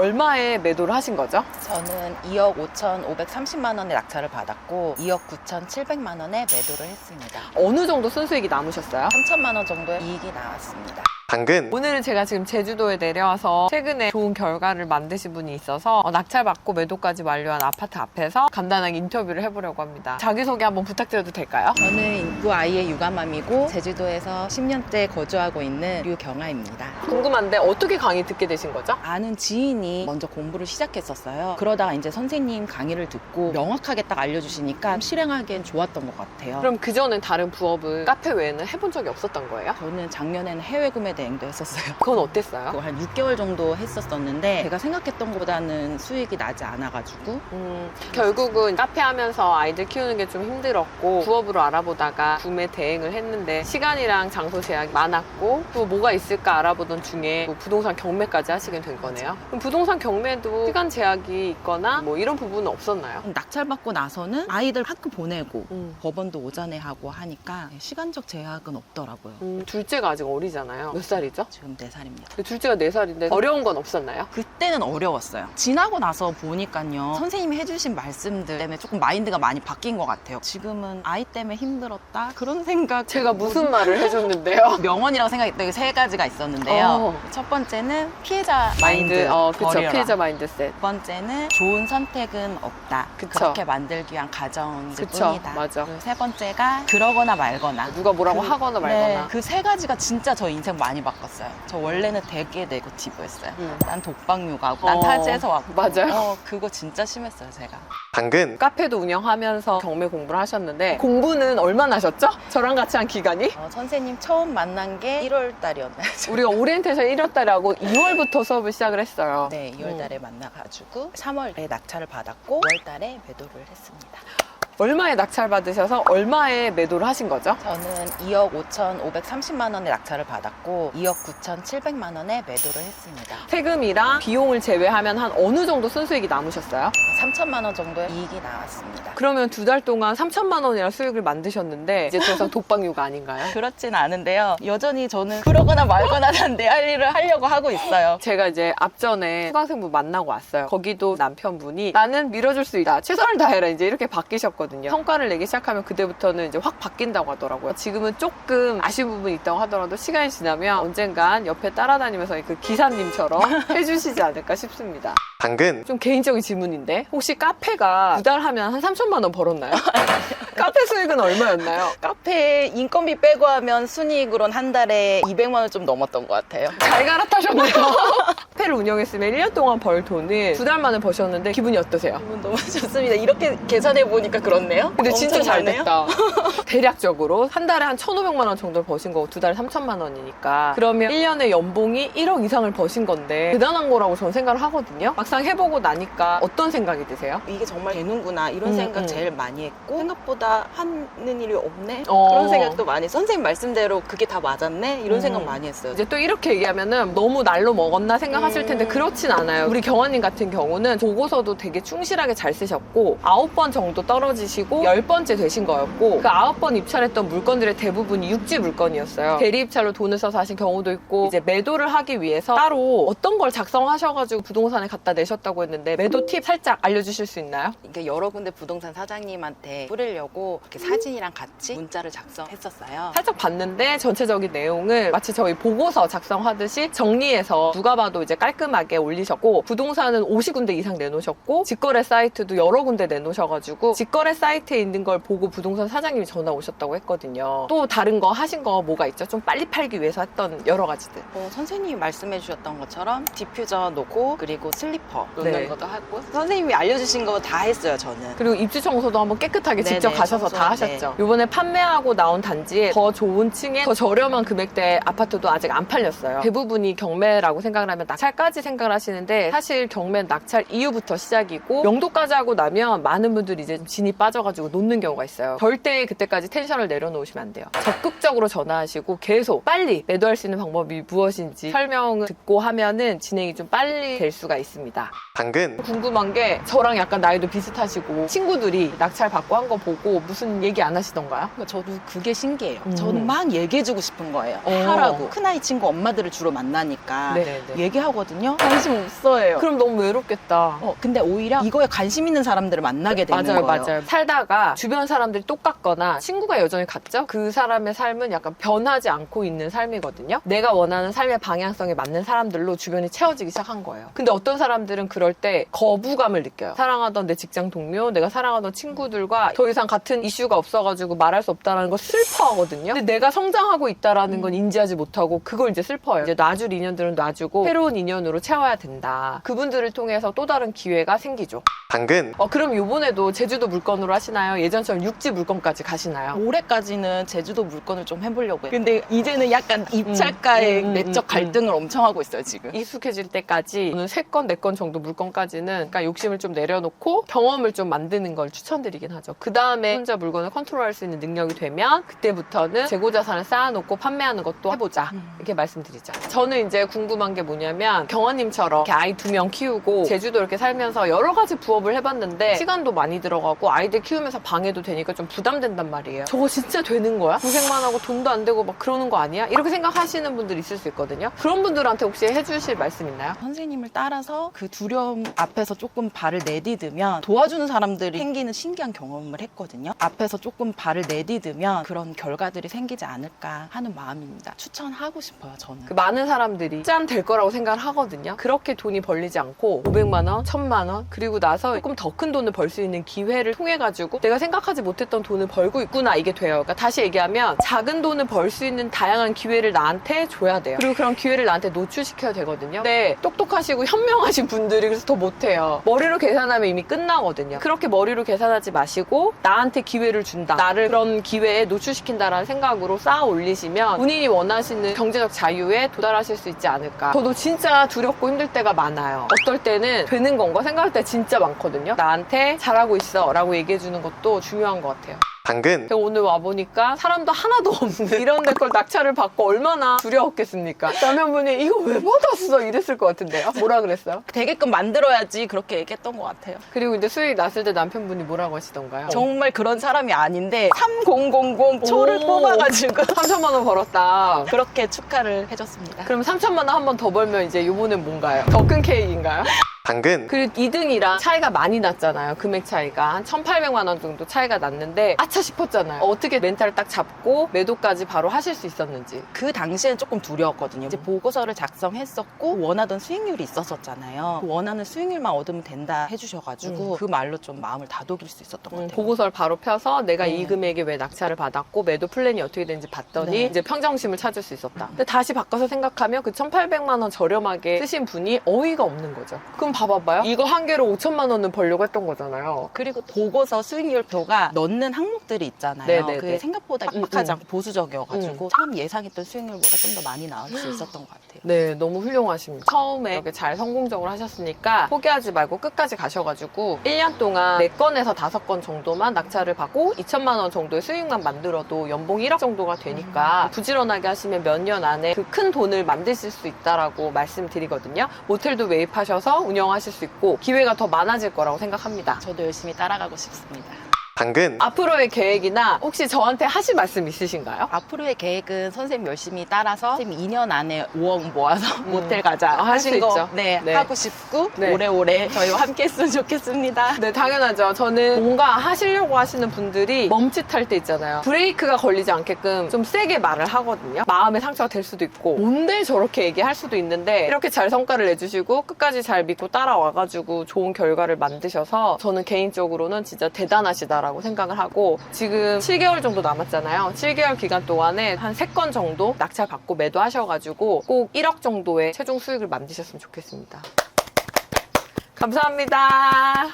얼마에 매도를 하신 거죠? 저는 2억 5,530만 원의 낙찰을 받았고 2억 9,700만 원에 매도를 했습니다. 어느 정도 순수익이 남으셨어요? 3천만 원 정도의 이익이 나왔습니다. 당근. 오늘은 제가 지금 제주도에 내려와서 최근에 좋은 결과를 만드신 분이 있어서 낙찰받고 매도까지 완료한 아파트 앞에서 간단하게 인터뷰를 해보려고 합니다. 자기소개 한번 부탁드려도 될까요? 저는 인구 아이의 육아맘이고 제주도에서 10년째 거주하고 있는 류경아입니다. 궁금한데 어떻게 강의 듣게 되신 거죠? 아는 지인이 먼저 공부를 시작했었어요. 그러다가 이제 선생님 강의를 듣고 명확하게 딱 알려주시니까 실행하기엔 좋았던 것 같아요. 그럼 그전엔 다른 부업을 카페 외에는 해본 적이 없었던 거예요? 저는 작년에는 해외 구매 대행도 했었어요. 그건 어땠어요? 그거 한 6개월 정도 했었었는데 제가 생각했던 것보다는 수익이 나지 않아가지고 결국은 카페 하면서 아이들 키우는 게 좀 힘들었고 부업으로 알아보다가 구매 대행을 했는데 시간이랑 장소 제약이 많았고 또 뭐가 있을까 알아보던 중에 뭐 부동산 경매까지 하시게 된 거네요. 그럼 부동산 경매도 시간 제약이 있거나 뭐 이런 부분은 없었나요? 낙찰받고 나서는 아이들 학교 보내고 법원도 오전에 하고 하니까 시간적 제약은 없더라고요. 둘째가 아직 어리잖아요. 몇 살이죠? 지금 4살입니다. 둘째가 4살인데 어려운 건 없었나요? 그때는 어려웠어요. 지나고 나서 보니까요. 선생님이 해주신 말씀들 때문에 조금 마인드가 많이 바뀐 것 같아요. 지금은 아이 때문에 힘들었다? 그런 생각. 제가 무슨 말을 해줬는데요? 명언이라고 생각했던 게 3가지가 있었는데요. 첫 번째는 피해자 마인드 그쵸. 버려라. 피해자 마인드셋. 두 번째는 좋은 선택은 없다. 그쵸. 그렇게 만들기 위한 가정일 그쵸, 뿐이다. 맞아. 그리고 세 번째가 그러거나 말거나. 누가 뭐라고 하거나 말거나. 그 3가지가 진짜 저 인생 많이 바꿨어요. 저 원래는 되게 네거티브였어요. 난 독방 육아고, 난 타지에서 왔고. 맞아요. 그거 진짜 심했어요, 제가. 당근. 카페도 운영하면서 경매 공부를 하셨는데 공부는 얼마나 하셨죠? 저랑 같이 한 기간이? 선생님 처음 만난 게 1월 달이었나요? 우리가 오리엔테이션 1월 달에 하고 2월부터 수업을 시작을 했어요. 네, 2월 달에 만나가지고 3월에 낙찰을 받았고 5월 달에 매도를 했습니다. 얼마에 낙찰 받으셔서 얼마에 매도를 하신 거죠? 저는 2억 5,530만 원의 낙찰을 받았고 2억 9,700만 원에 매도를 했습니다. 세금이랑 비용을 제외하면 한 어느 정도 순수익이 남으셨어요? 3천만 원 정도의 이익이 나왔습니다. 그러면 2달 동안 3천만 원이라 수익을 만드셨는데 이제 더 이상 독방육아 아닌가요? 그렇진 않은데요. 여전히 저는 그러거나 말거나 난 내 할 일을 하려고 하고 있어요. 제가 이제 앞전에 수강생분 만나고 왔어요. 거기도 남편분이 나는 밀어줄 수 있다. 최선을 다해라. 이제 이렇게 바뀌셨거든요. 성과를 내기 시작하면 그때부터는 이제 확 바뀐다고 하더라고요. 지금은 조금 아쉬운 부분이 있다고 하더라도 시간이 지나면 언젠간 옆에 따라다니면서 그 기사님처럼 해주시지 않을까 싶습니다. 당근. 좀 개인적인 질문인데 혹시 카페가 2달 하면 한 3천만 원 벌었나요? 카페 수익은 얼마였나요? 카페 인건비 빼고 하면 순이익으로는 한 달에 200만 원 좀 넘었던 것 같아요. 잘 갈아타셨네요. 카페를 운영했으면 1년 동안 벌 돈을 2달 만에 버셨는데 기분이 어떠세요? 기분 너무 좋습니다. 이렇게 계산해 보니까 그렇네요. 근데 진짜 엄청 잘 잘네요. 됐다. 대략적으로 한 달에 한 1,500만 원 정도를 버신 거고 2달에 3천만 원이니까 그러면 1년에 연봉이 1억 이상을 버신 건데 대단한 거라고 저는 생각을 하거든요. 막상 해보고 나니까 어떤 생각이 드세요? 이게 정말 되는구나 이런 생각 제일 많이 했고 생각보다 하는 일이 없네 어. 그런 생각도 많이 선생님 말씀대로 그게 다 맞았네 이런 생각 많이 했어요. 이제 또 이렇게 얘기하면은 너무 날로 먹었나 생각하실 텐데 그렇진 않아요. 우리 경환님 같은 경우는 보고서도 되게 충실하게 잘 쓰셨고 9번 정도 떨어지시고 10번째 되신 거였고 그 9번 입찰했던 물건들의 대부분이 육지 물건이었어요. 대리 입찰로 돈을 써서 하신 경우도 있고 이제 매도를 하기 위해서 따로 어떤 걸 작성하셔가지고 부동산에 갖다 내셨다고 했는데 매도 팁 살짝 알려주실 수 있나요? 이게 여러 군데 부동산 사장님한테 뿌리려고 이렇게 사진이랑 같이 문자를 작성했었어요. 살짝 봤는데 전체적인 내용을 마치 저희 보고서 작성하듯이 정리해서 누가 봐도 이제 깔끔하게 올리셨고 부동산은 50군데 이상 내놓으셨고 직거래 사이트도 여러 군데 내놓으셔가지고 직거래 사이트에 있는 걸 보고 부동산 사장님이 전화 오셨다고 했거든요. 또 다른 거 하신 거 뭐가 있죠? 좀 빨리 팔기 위해서 했던 여러 가지들. 선생님이 말씀해 주셨던 것처럼 디퓨저 놓고 그리고 슬리퍼 놓는 네. 것도 하고 선생님이 알려주신 거 다 했어요 저는. 그리고 입주 청소도 한번 깨끗하게 네네, 직접 가셔서 청소, 다 하셨죠. 이번에 판매하고 나온 단지에 더 좋은 층에 더 저렴한 금액대 아파트도 아직 안 팔렸어요. 대부분이 경매라고 생각을 하면 낙찰까지 생각을 하시는데 사실 경매는 낙찰 이후부터 시작이고 명도까지 하고 나면 많은 분들이 이제 진이 빠져가지고 놓는 경우가 있어요. 절대 그때까지 텐션을 내려놓으시면 안 돼요. 적극적으로 전화하시고 계속 빨리 매도할 수 있는 방법이 무엇인지 설명을 듣고 하면은 진행이 좀 빨리 될 수가 있습니다. 당근, 궁금한 게 저랑 약간 나이도 비슷하시고 친구들이 낙찰 받고 한 거 보고 무슨 얘기 안 하시던가요? 그러니까 저도 그게 신기해요. 음. 저는 막 얘기해주고 싶은 거예요. 어. 하라고. 큰아이 친구 엄마들을 주로 만나니까 네네네. 얘기하거든요. 관심 없어요. 그럼 너무 외롭겠다. 근데 오히려 이거에 관심 있는 사람들을 만나게 되는 맞아요, 거예요. 맞아요. 살다가 주변 사람들이 똑같거나 친구가 여전히 같죠? 그 사람의 삶은 약간 변하지 않고 있는 삶이거든요. 내가 원하는 삶의 방향성에 맞는 사람들로 주변이 채워지기 시작한 거예요. 근데 어떤 사람들은 그럴 때 거부감을 느껴요. 사랑하던 내 직장 동료, 내가 사랑하던 친구들과 더 이상 같은 이슈가 없어가지고 말할 수 없다는 걸 슬퍼하거든요. 근데 내가 성장하고 있다라는 건 인지하지 못하고 그걸 이제 슬퍼해요. 이제 놔줄 인연들은 놔주고 새로운 인연으로 채워야 된다. 그분들을 통해서 또 다른 기회가 생기죠. 당근, 그럼 요번에도 제주도 물건으로 하시나요? 예전처럼 육지 물건까지 가시나요? 올해까지는 제주도 물건을 좀 해보려고 해요. 근데 이제는 약간 입찰가의 내적 갈등을 엄청 하고 있어요, 지금. 익숙해질 때까지 저는 3건, 4건 정도 물건까지는 그러니까 욕심을 좀 내려놓고 경험을 좀 만드는 걸 추천드리긴 하죠. 그 다음에 혼자 물건을 컨트롤할 수 있는 능력이 되면 그때부터는 재고자산을 쌓아놓고 판매하는 것도 해보자. 이렇게 말씀드리죠. 저는 이제 궁금한 게 뭐냐면 경원님처럼 이렇게 아이 2명 키우고 제주도 이렇게 살면서 여러 가지 부업을 해봤는데 시간도 많이 들어가고 아이들 키우면서 방해도 되니까 좀 부담된단 말이에요. 저거 진짜 되는 거야? 고생만 하고 돈도 안 되고 막 그러는 거 아니야? 이렇게 생각하시는 분들 있을 수 있거든요. 그런 분들한테 혹시 해주실 말씀 있나요? 선생님을 따라서 그 두려움 앞에서 조금 발을 내디디면 도와주는 사람들이 생기는 신기한 경험을 했거든요. 앞에서 조금 발을 내디디면 그런 결과들이 생기지 않을까 하는 마음입니다. 추천하고 싶어요, 저는. 그 많은 사람들이 짠 될 거라고 생각을 하거든요. 그렇게 돈이 벌리지 않고 500만 원, 1000만 원 그리고 나서 조금 더 큰 돈을 벌 수 있는 기회를 통해 가지고 내가 생각하지 못했던 돈을 벌고 있구나 이게 돼요. 그러니까 다시 얘기하면 작은 돈을 벌 수 있는 다양한 기회를 나한테 줘야 돼요. 그리고 그런 기회를 나한테 노출시켜야 되거든요. 근데 똑똑하시고 현명하신 분들이 그래서 더 못해요. 머리로 계산하면 이미 끝나거든요. 그렇게 머리로 계산하지 마시고 나한테 기회를 준다. 나를 그런 기회에 노출시킨다라는 생각으로 쌓아 올리시면 본인이 원하시는 경제적 자유에 도달하실 수 있지 않을까. 저도 진짜 두렵고 힘들 때가 많아요. 어떨 때는 되는 건가 생각할 때 진짜 많거든요. 나한테 잘하고 있어 라고 얘기해 주는 것도 중요한 것 같아요. 당근, 제가 오늘 와보니까 사람도 하나도 없는 이런 데 걸 낙찰을 받고 얼마나 두려웠겠습니까? 남편분이 이거 왜 받았어? 이랬을 것 같은데요. 뭐라 그랬어요? 되게끔 만들어야지 그렇게 얘기했던 것 같아요. 그리고 이제 수익 났을 때 남편분이 뭐라고 하시던가요? 정말 그런 사람이 아닌데 3000 초를 오. 뽑아가지고 3천만 원 벌었다. 그렇게 축하를 해줬습니다. 그럼 3천만 원 한 번 더 벌면 이제 요번엔 뭔가요? 더 큰 케이크인가요? 당근, 그리고 2등이랑 차이가 많이 났잖아요. 금액 차이가 한 1,800만 원 정도 차이가 났는데 아차 싶었잖아요. 어떻게 멘탈을 딱 잡고 매도까지 바로 하실 수 있었는지. 그 당시엔 조금 두려웠거든요. 이제 보고서를 작성했었고 원하던 수익률이 있었잖아요. 그 원하는 수익률만 얻으면 된다 해주셔가지고 그 말로 좀 마음을 다독일 수 있었던 것 같아요. 보고서를 바로 펴서 내가 네. 이 금액에 왜 낙찰을 받았고 매도 플랜이 어떻게 되는지 봤더니 네. 이제 평정심을 찾을 수 있었다. 근데 다시 바꿔서 생각하면 그 1,800만 원 저렴하게 쓰신 분이 어이가 없는 거죠. 그럼 봐봐요. 이거 한 개로 5천만 원은 벌려고 했던 거잖아요. 그리고 보고서 수익률표가 넣는 항목들이 있잖아요. 네네네. 그게 생각보다 빡빡하지 않고 보수적이어가지고 참 예상했던 수익률보다 좀 더 많이 나올 수 있었던 것 같아요. 네, 너무 훌륭하십니다. 처음에 이렇게 잘 성공적으로 하셨으니까 포기하지 말고 끝까지 가셔가지고 1년 동안 4건에서 5건 정도만 낙찰을 받고 2천만 원 정도의 수익만 만들어도 연봉 1억 정도가 되니까 부지런하게 하시면 몇 년 안에 그 큰 돈을 만드실 수 있다라고 말씀드리거든요. 모텔도 매입하셔서 운영하실 수 있고 기회가 더 많아질 거라고 생각합니다. 저도 열심히 따라가고 싶습니다. 당근, 앞으로의 계획이나 혹시 저한테 하실 말씀 있으신가요? 앞으로의 계획은 선생님 열심히 따라서 선생님 2년 안에 5억 모아서 모텔 가자 할 수 하신 거 있죠. 네, 네. 하고 싶고 네. 오래오래 저희와 함께 했으면 좋겠습니다. 네, 당연하죠. 저는 뭔가 하시려고 하시는 분들이 멈칫할 때 있잖아요. 브레이크가 걸리지 않게끔 좀 세게 말을 하거든요. 마음의 상처가 될 수도 있고 뭔데 저렇게 얘기할 수도 있는데 이렇게 잘 성과를 내주시고 끝까지 잘 믿고 따라와가지고 좋은 결과를 만드셔서 저는 개인적으로는 진짜 대단하시다 라고 생각을 하고 지금 7개월 정도 남았잖아요. 7개월 기간 동안에 한 3건 정도 낙찰 받고 매도하셔가지고 꼭 1억 정도의 최종 수익을 만드셨으면 좋겠습니다. 감사합니다.